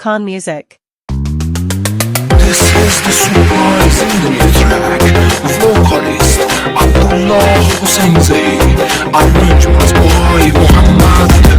Khan Music. This is the surprise in the new track. Vocalist Abdullah Hussainzi, arrangements by Muhammad.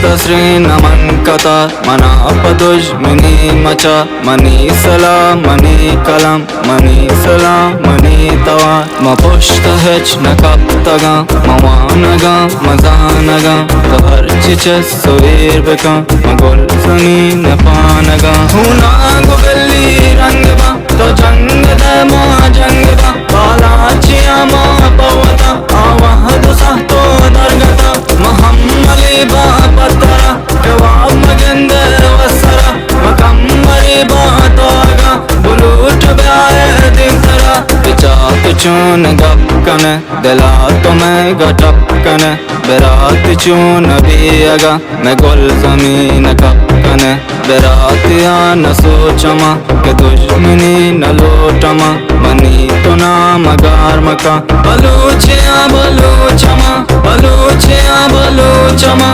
तस्री नमन कता मना पदुज money मचा money सलाम money कलम money सलाम money तवा मपुष्ट हेच नकप तगा मवानगा मजानगा तहर चिचस सुवीर बका मगुल जमीन पानगा हुना गुगली रंगबा तो जंग दे मा जंगबा बाला चिया मा पवता आवाहद सा तो दरगता महम्मली बा पतरा जवाब मगंदर वसरा मकम्मरी बातोगा बुलूट ब्याए दिखरा बिचात चून गप कने दिला तुम्हें गटप कने बेरात चून बियगा मैं गुल जमीन कप कने बेरातिया न सोचमा के दुश्मनी न लोटमा मनी तो ना मगार मका बलूचिया बलूचमा बलूचिया बलूचमा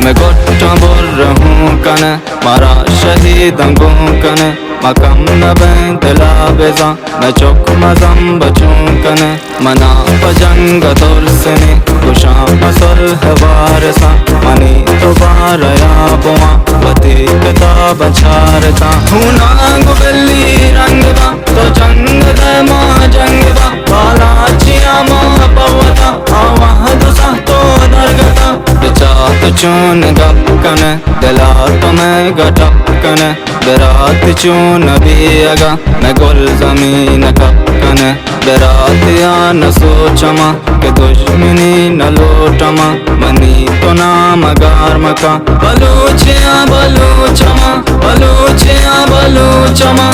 मैं गोट्टा बोल रहूं कने मारा शहीद अंगों कने मकम न दिला बेजा मैं चौक मजम बचूं कने मना पजंग तुरसने खुशा पसर है वारसा मनी तो बारया बुआ बती किताब छारता हुना गुगली रंगबा तो जंग दे मा जंगबा बाला चिया मा पवता आवाहद सा तो दरगता बिचात चून गप कने दिला तुम्हें गटप कने बेरात चून बियगा मैं गुल जमीन कप कने बेरातिया न सोचमा के दुश्मनी न लोटमा मनी तो ना मगार मका बलूचिया बलूचमा बलूचिया बलूचमा